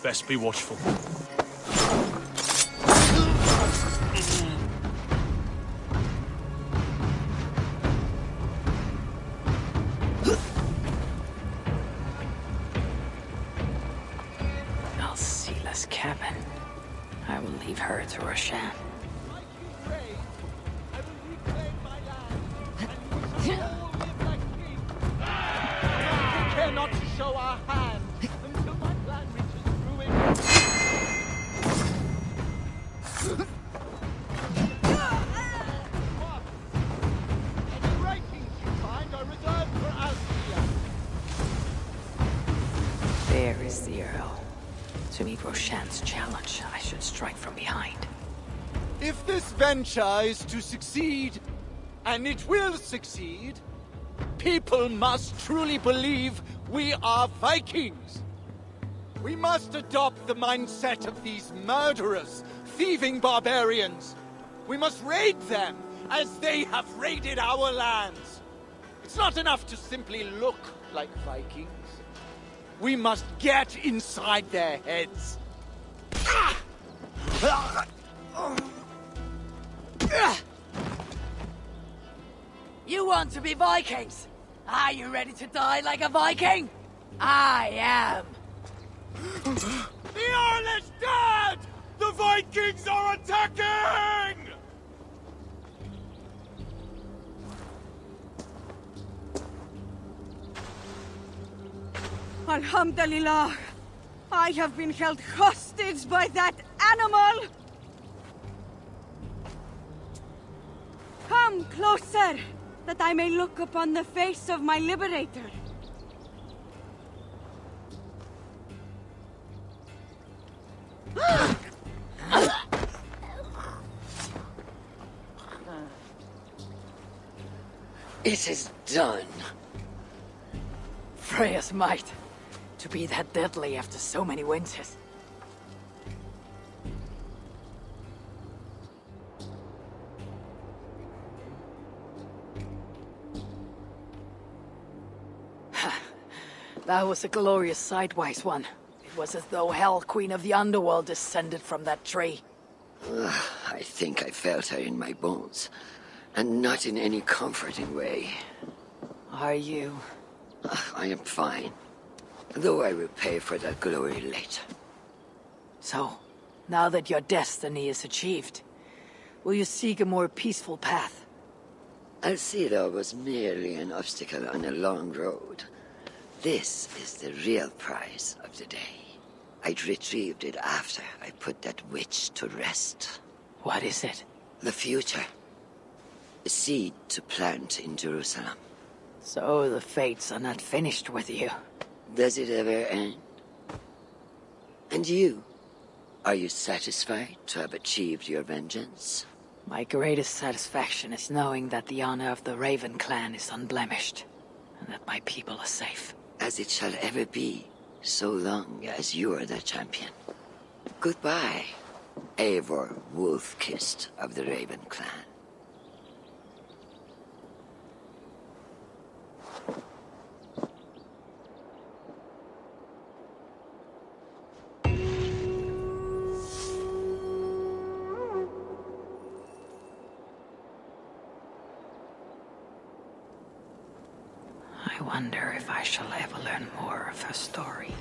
Best be watchful. Alcila's cabin. I will leave her to Roshan. Care not to show our hand until my plan reaches ruin. Any writings you find are reserved for Alcila. There is the Earl. To meet Roshan's challenge, I should strike from behind. If this venture is to succeed, and it will succeed, people must truly believe we are Vikings. We must adopt the mindset of these murderous, thieving barbarians. We must raid them as they have raided our lands. It's not enough to simply look like Vikings. We must get inside their heads. You want to be Vikings? Are you ready to die like a Viking? I am. The Earl is dead! The Vikings are attacking! Alhamdulillah! I have been held hostage by that animal! Come closer, that I may look upon the face of my liberator. It is done. Freya's might. To be that deadly after so many winters. That was a glorious sidewise one. It was as though Hell, Queen of the Underworld, descended from that tree. I think I felt her in my bones, and not in any comforting way. Are you? I am fine, though I will pay for that glory later. So, now that your destiny is achieved, Will you seek a more peaceful path? Alcida was merely an obstacle on a long road. This is the real prize of the day. I'd retrieved it after I put that witch to rest. What is it? The future. A seed to plant in Jerusalem. So the fates are not finished with you. Does it ever end? And you? Are you satisfied to have achieved your vengeance? My greatest satisfaction is knowing that the honor of the Raven clan is unblemished, and that my people are safe. As it shall ever be, so long as you are the champion. Goodbye, Eivor Wolf-Kissed of the Raven clan. I wonder if I shall ever learn more of her story.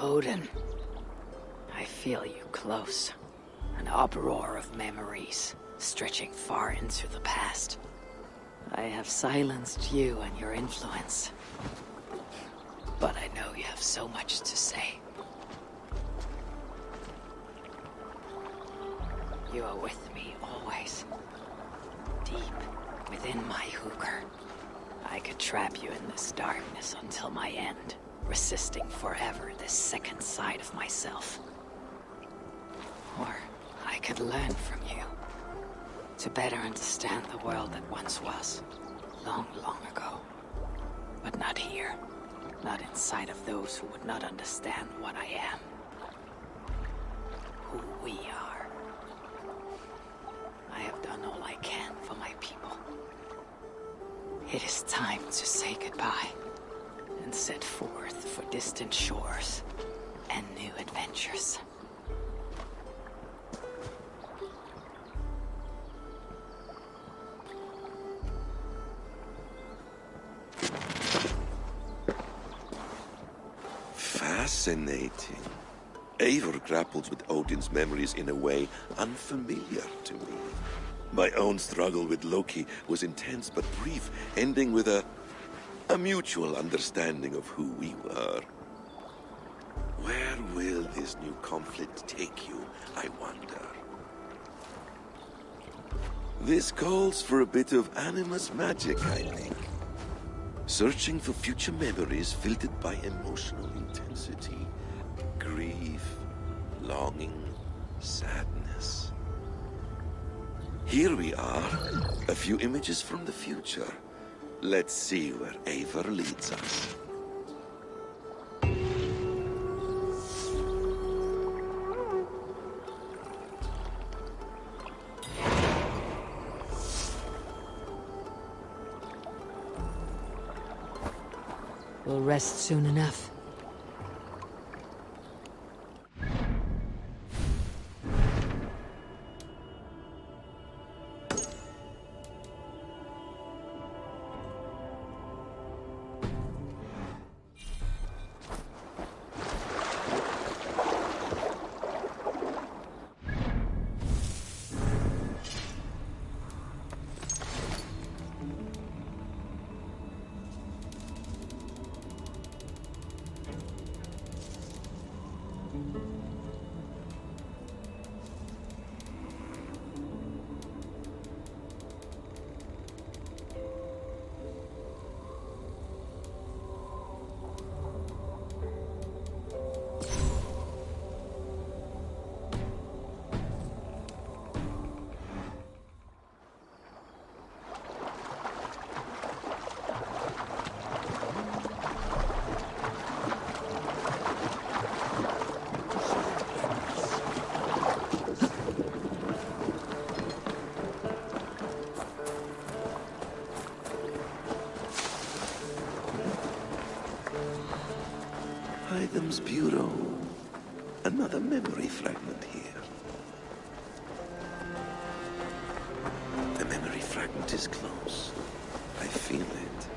Odin, I feel you close. An uproar of memories, stretching far into the past. I have silenced you and your influence. But I know you have so much to say. You are with me always. Deep within my hooker. I could trap you in this darkness until my end. Resisting forever this second side of myself. Or I could learn from you. To better understand the world that once was. Long, long ago. But not here. Not inside of those who would not understand what I am. Who we are. I have done all I can for my people. It is time to say goodbye. And set forth for distant shores and new adventures. Fascinating. Eivor grapples with Odin's memories in a way unfamiliar to me. My own struggle with Loki was intense but brief, ending with a mutual understanding of who we were. Where will this new conflict take you, I wonder? This calls for a bit of animus magic, I think. Searching for future memories filtered by emotional intensity, grief, longing, sadness. Here we are, a few images from the future. Let's see where Eivor leads us. We'll rest soon enough. Hytham's Bureau. Another memory fragment here. The memory fragment is close. I feel it.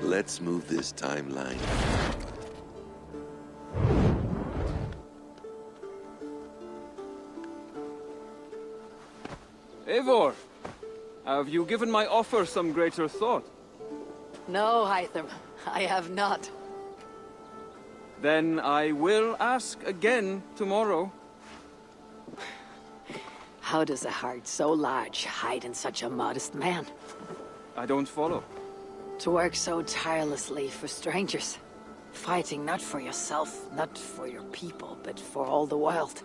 Let's move this timeline. Eivor, have you given my offer some greater thought? No, Hytham, I have not. Then I will ask again tomorrow. How does a heart so large hide in such a modest man? I don't follow. To work so tirelessly for strangers. Fighting not for yourself, not for your people, but for all the world.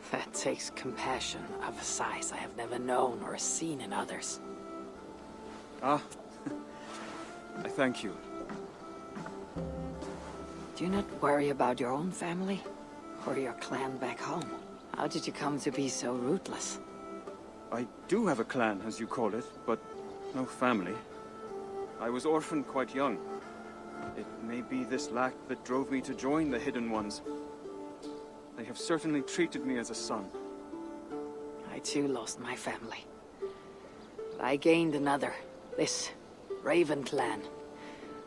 That takes compassion of a size I have never known or seen in others. Ah, I thank you. Do you not worry about your own family? Or your clan back home? How did you come to be so rootless? I do have a clan, as you call it, but no family. I was orphaned quite young. It may be this lack that drove me to join the Hidden Ones. They have certainly treated me as a son. I too lost my family. But I gained another. This Raven clan.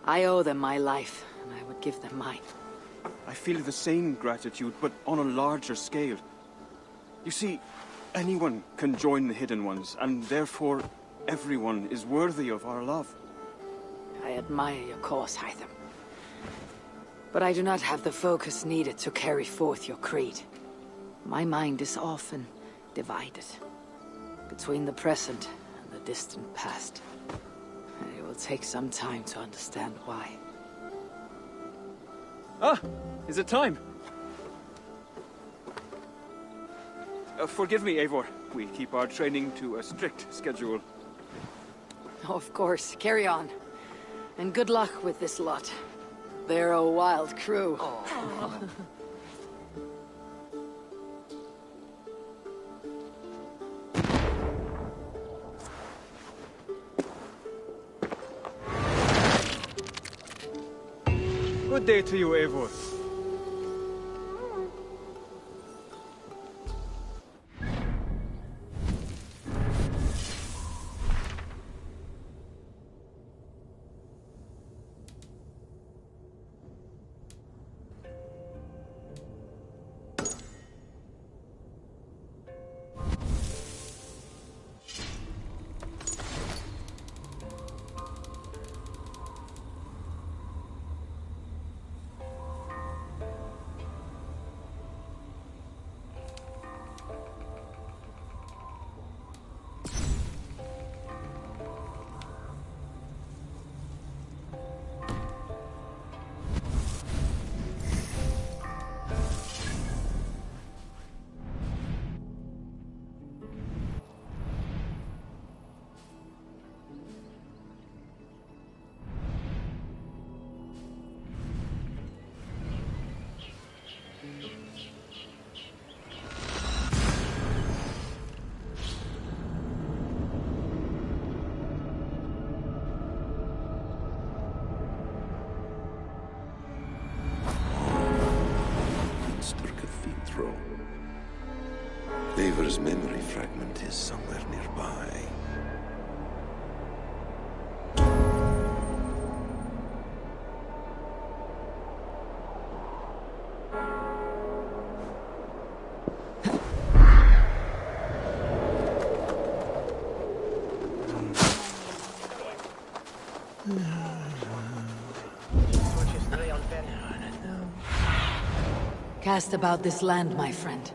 I owe them my life, and I would give them mine. I feel the same gratitude, but on a larger scale. You see, anyone can join the Hidden Ones, and therefore everyone is worthy of our love. I admire your cause, Hytham. But I do not have the focus needed to carry forth your creed. My mind is often divided between the present and the distant past. It will take some time to understand why. Ah! Is it time? Forgive me, Eivor. We keep our training to a strict schedule. Oh, of course. Carry on. And good luck with this lot. They're a wild crew. Good day to you, Eivor. Father's memory fragment is somewhere nearby. Cast about this land, my friend.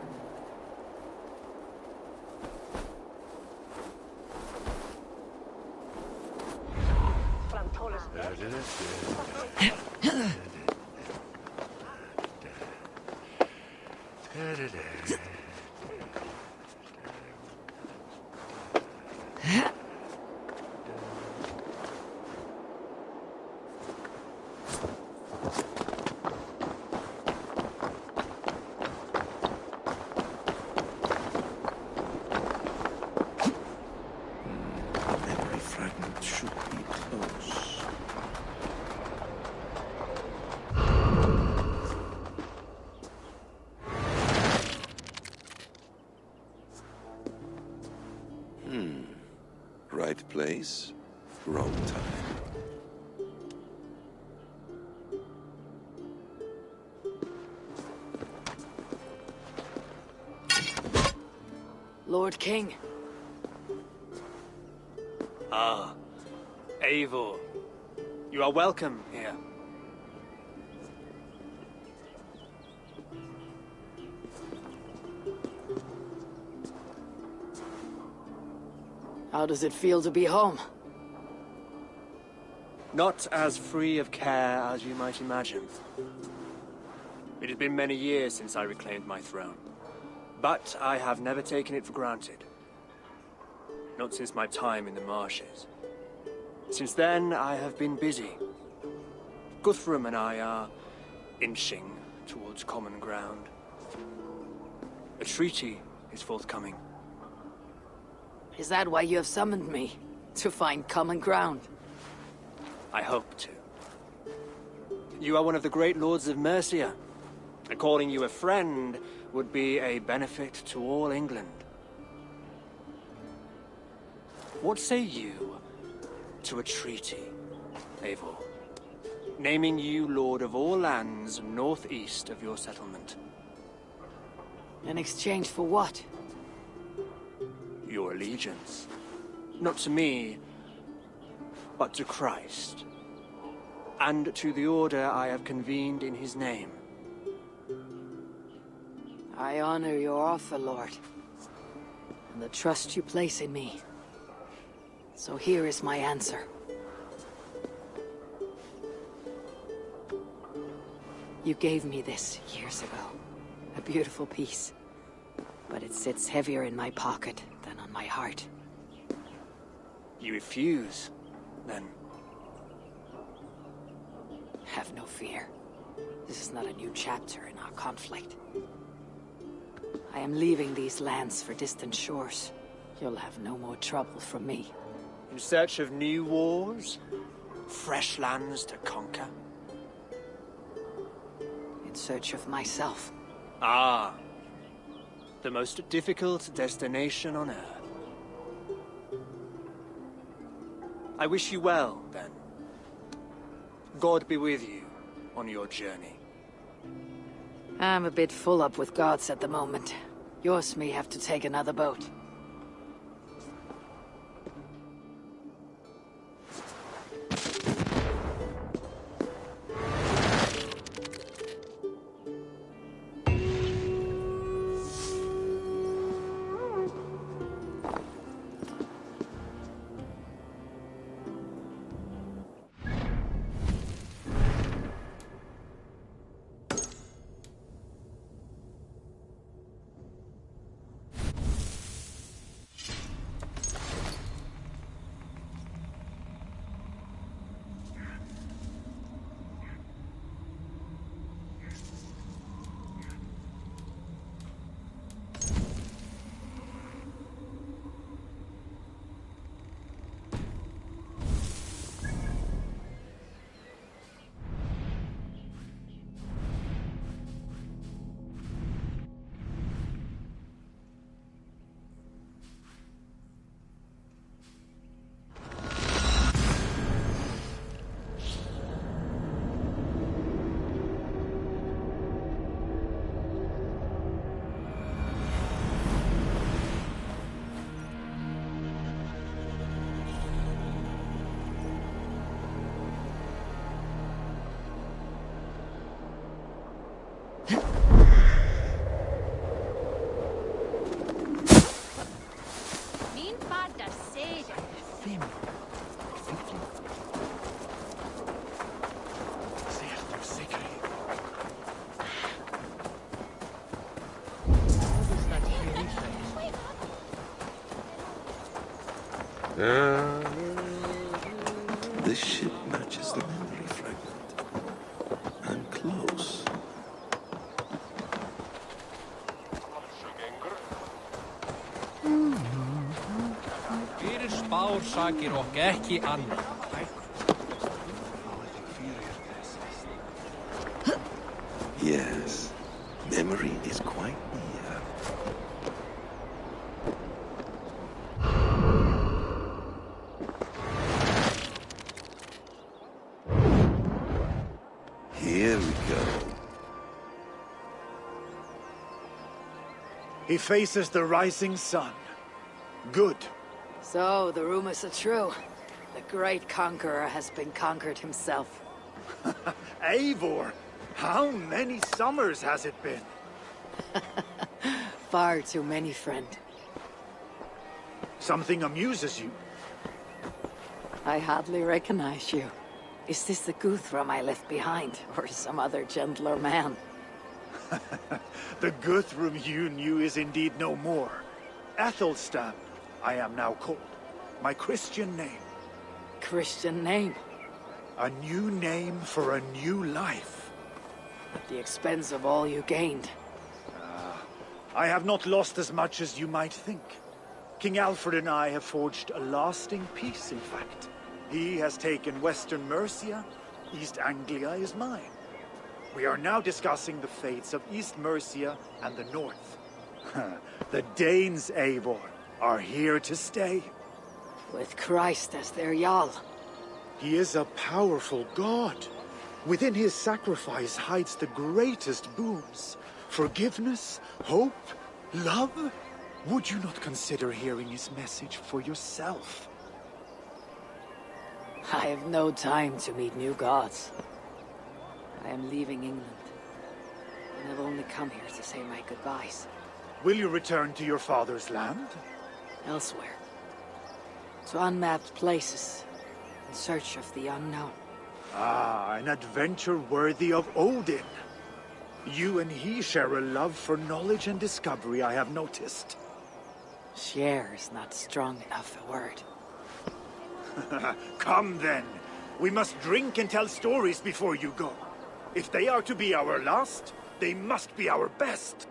Memory fragment should be close. Right place, wrong time. Lord King. Ah, Eivor. You are welcome here. How does it feel to be home? Not as free of care as you might imagine. It has been many years since I reclaimed my throne, but I have never taken it for granted. Not since my time in the marshes. Since then, I have been busy. Guthrum and I are inching towards common ground. A treaty is forthcoming. Is that why you have summoned me? To find common ground? I hope to. You are one of the great lords of Mercia. And calling you a friend would be a benefit to all England. What say you to a treaty, Eivor? Naming you lord of all lands northeast of your settlement. In exchange for what? Your allegiance. Not to me, but to Christ. And to the order I have convened in his name. I honor your offer, Lord, and the trust you place in me. So here is my answer. You gave me this years ago. A beautiful piece. But it sits heavier in my pocket than on my heart. You refuse, then? Have no fear. This is not a new chapter in our conflict. I am leaving these lands for distant shores. You'll have no more trouble from me. In search of new wars? Fresh lands to conquer? In search of myself. Ah. The most difficult destination on Earth. I wish you well, then. God be with you on your journey. I'm a bit full up with gods at the moment. Yours may have to take another boat. This ship matches the memory fragment. I'm close. Fyrir spár sakir okk ekki annað. Yes, memory is quite near. Here we go. He faces the rising sun. Good. So, the rumors are true. The great conqueror has been conquered himself. Eivor, how many summers has it been? Far too many, friend. Something amuses you. I hardly recognize you. Is this the Guthrum I left behind, or some other gentler man? The Guthrum you knew is indeed no more. Athelstan, I am now called. My Christian name. Christian name, A new name for a new life. at the expense of all you gained. I have not lost as much as you might think. King Alfred and I have forged a lasting peace, in fact. He has taken Western Mercia, East Anglia is mine. We are now discussing the fates of East Mercia and the North. The Danes, Eivor, are here to stay. With Christ as their Jarl. He is a powerful god. Within his sacrifice hides the greatest boons. Forgiveness, hope, love. Would you not consider hearing his message for yourself? I have no time to meet new gods. I am leaving England. And I've only come here to say my goodbyes. Will you return to your father's land? Elsewhere. To unmapped places. In search of the unknown. Ah, an adventure worthy of Odin. You and he share a love for knowledge and discovery, I have noticed. Share is not strong enough a word. Come then. We must drink and tell stories before you go. If they are to be our last, they must be our best.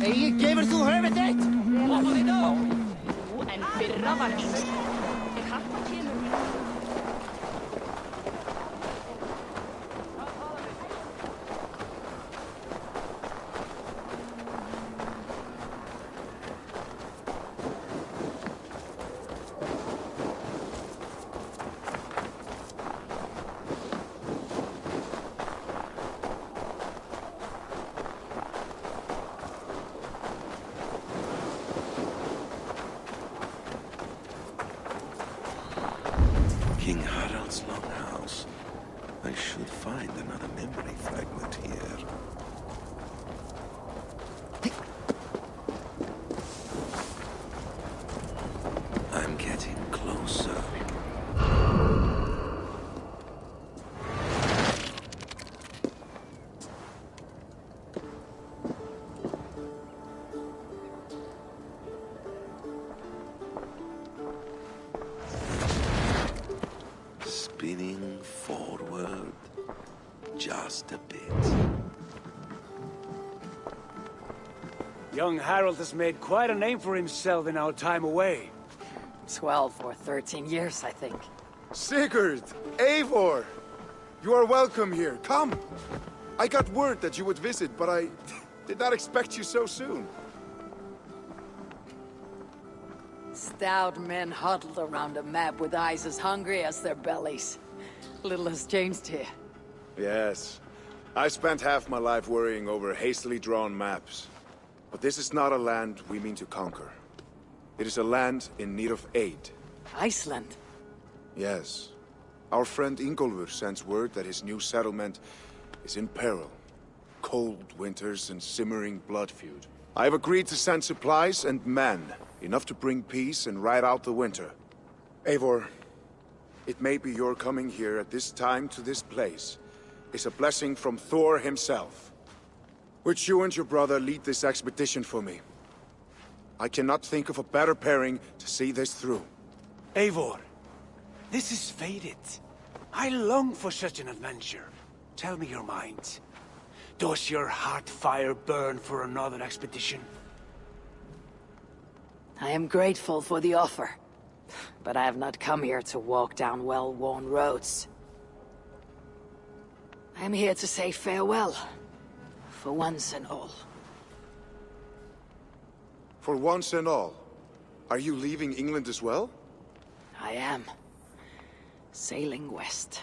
Eigi gefur þú höfuð þitt! Nú en fyrra var eins. Ef Harpa kemur mér. King Harald's longhouse. I should find another memory fragment here. I'm getting closer. Spinning forward just a bit. Young Harold has made quite a name for himself in our time away. 12 or 13 years, I think. Sigurd! Eivor! You are welcome here. Come! I got word that you would visit, but I did not expect you so soon. Stout men huddled around a map with eyes as hungry as their bellies. Little has changed here. Yes. I spent half my life worrying over hastily drawn maps. But this is not a land we mean to conquer. It is a land in need of aid. Iceland? Yes. Our friend Ingólfur sends word that his new settlement is in peril. Cold winters and simmering blood feud. I have agreed to send supplies and men, enough to bring peace and ride out the winter. Eivor, it may be your coming here at this time to this place is a blessing from Thor himself. Would you and your brother lead this expedition for me? I cannot think of a better pairing to see this through. Eivor, this is fated. I long for such an adventure. Tell me your mind. Does your heart fire burn for another expedition? I am grateful for the offer, but I have not come here to walk down well-worn roads. I am here to say farewell, for once and all. For once and all, are you leaving England as well? I am. Sailing west.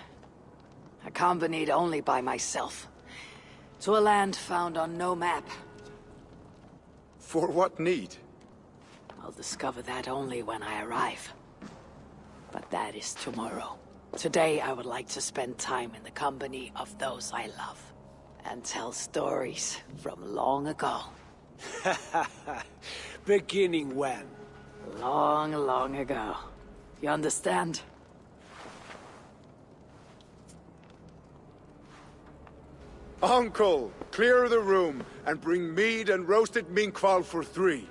Accompanied only by myself. To a land found on no map. For what need? I'll discover that only when I arrive. But that is tomorrow. Today I would like to spend time in the company of those I love. And tell stories from long ago. Beginning when? Long, long ago. You understand? Uncle, clear the room and bring mead and roasted minkwal for 3.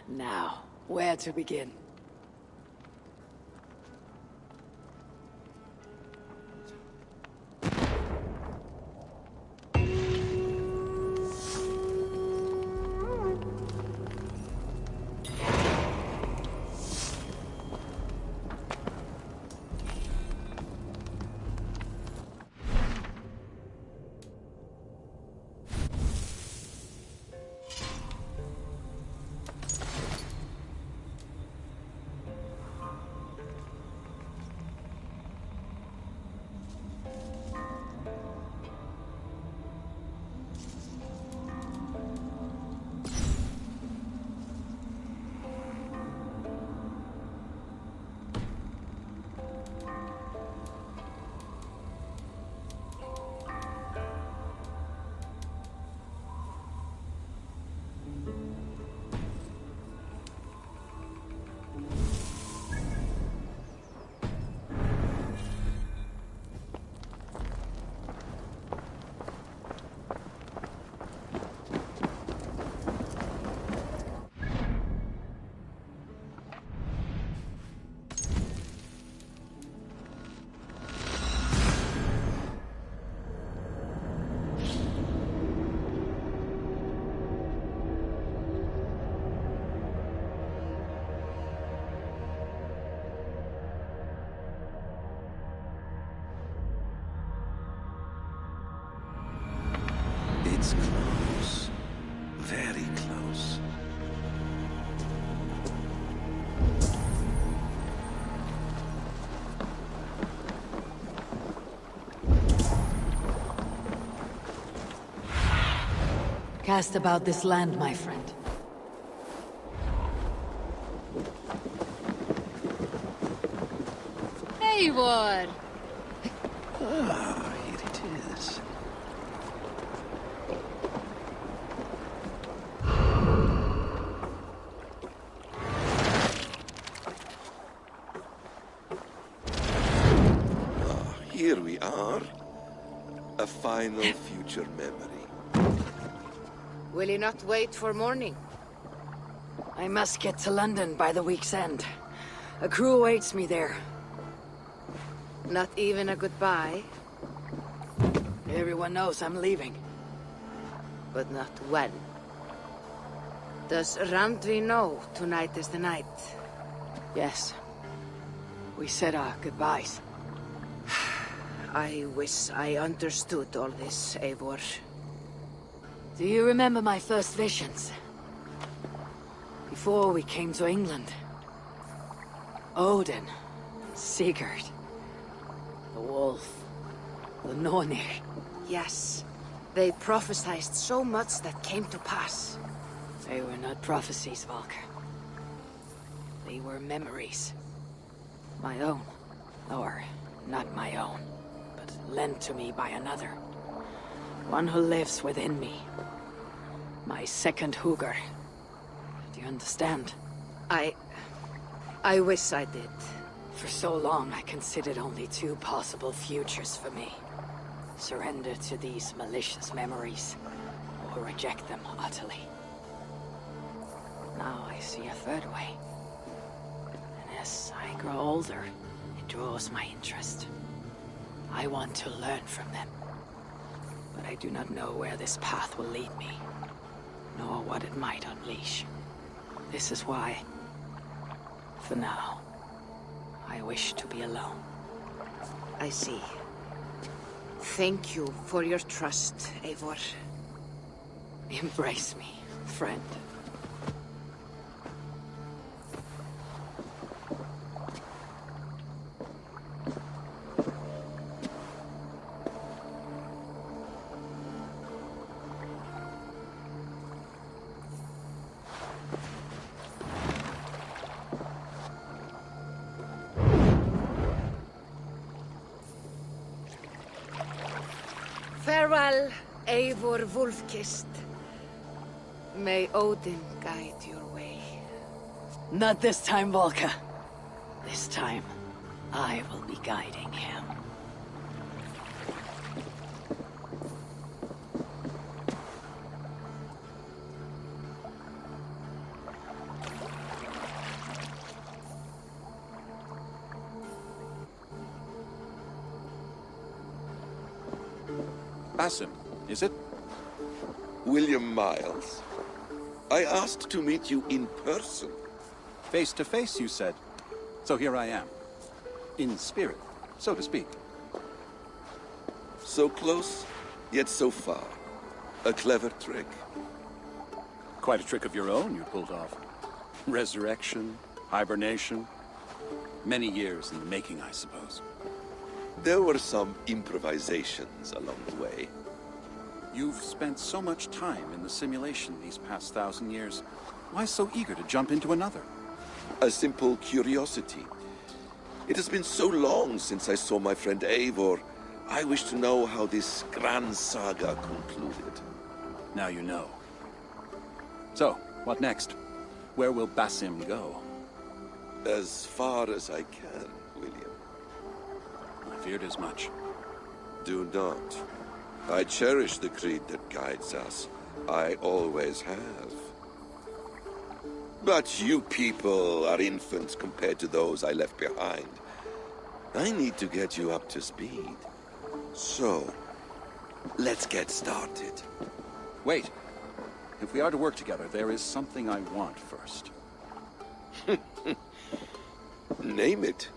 Now, where to begin? Cast about this land, my friend. Eivor! Ah, here it is. Ah, here we are. A final future memory. Will you not wait for morning? I must get to London by the week's end. A crew awaits me there. Not even a goodbye, Everyone knows I'm leaving. but not when. Does Randvi know tonight is the night? Yes. We said our goodbyes. I wish I understood all this, Eivor. Do you remember my first visions? Before we came to England. Odin, Sigurd, the wolf, the Nornir. Yes, they prophesied so much that came to pass. They were not prophecies, Valka. They were memories. My own. Or, not my own, but lent to me by another. One who lives within me. My second Hugr. Do you understand? I wish I did. For so long, I considered only two possible futures for me. Surrender to these malicious memories, or reject them utterly. Now I see a third way. And as I grow older, it draws my interest. I want to learn from them. But I do not know where this path will lead me, nor what it might unleash. This is why, for now, I wish to be alone. I see. Thank you for your trust, Eivor. Embrace me, friend. Farewell, Eivor Wolf-Kissed. May Odin guide your way. Not this time, Volka. This time, I will be guiding him. Basim, is it? William Miles. I asked to meet you in person. Face to face, you said. So here I am. In spirit, so to speak. So close, yet so far. A clever trick. Quite a trick of your own you pulled off. Resurrection, hibernation. Many years in the making, I suppose. There were some improvisations along the way. You've spent so much time in the simulation these past 1,000 years. Why so eager to jump into another? A simple curiosity. It has been so long since I saw my friend Eivor. I wish to know how this grand saga concluded. Now you know. So, what next? Where will Basim go? As far as I can, William. I feared as much. Do not. I cherish the creed that guides us. I always have. But you people are infants compared to those I left behind. I need to get you up to speed. So, let's get started. Wait. If we are to work together, there is something I want first. Name it.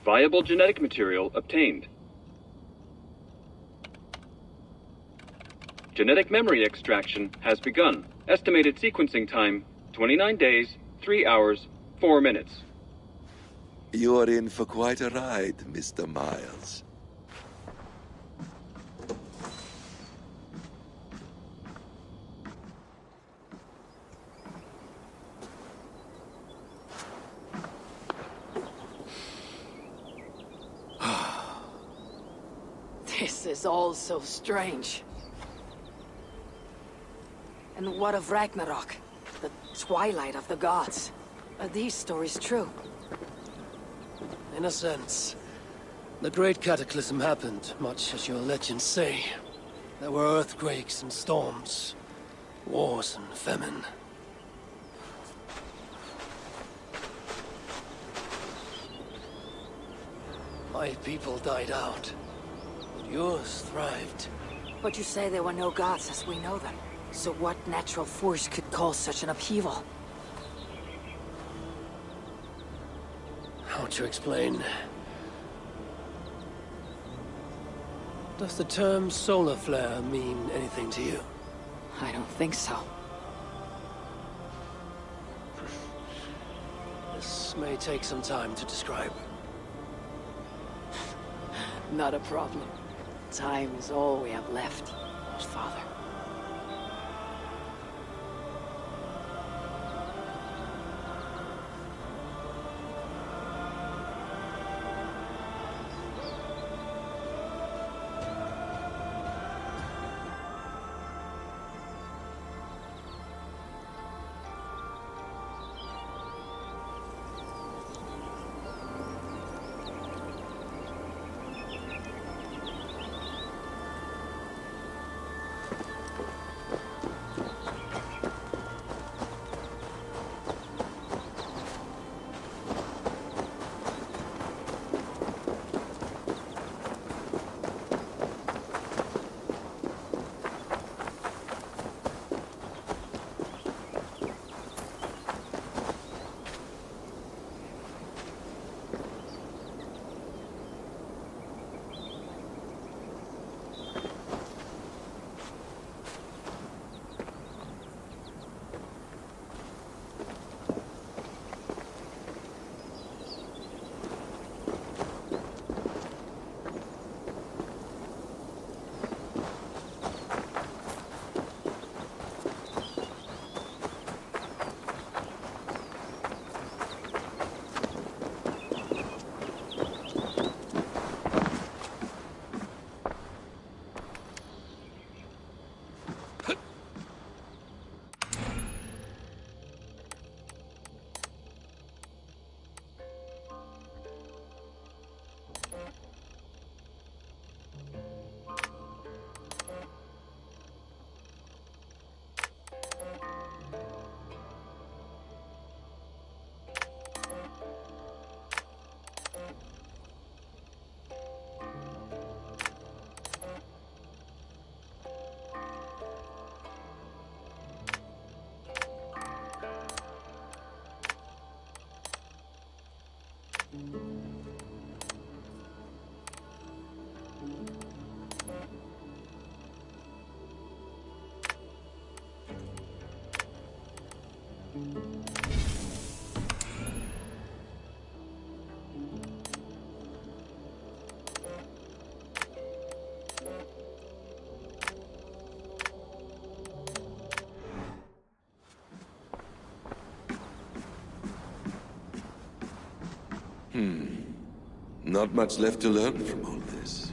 Viable genetic material obtained. Genetic memory extraction has begun. Estimated sequencing time, 29 days, 3 hours, 4 minutes. You're in for quite a ride, Mr. Miles. This is all so strange. And what of Ragnarok? The twilight of the gods? Are these stories true? In a sense. The Great Cataclysm happened, much as your legends say. There were earthquakes and storms, wars and famine. My people died out, but yours thrived. But you say there were no gods as we know them. So what natural force could cause such an upheaval? How to explain? Does the term solar flare mean anything to you? I don't think so. This may take some time to describe. Not a problem. Time is all we have left, Father. Not much left to learn from all this.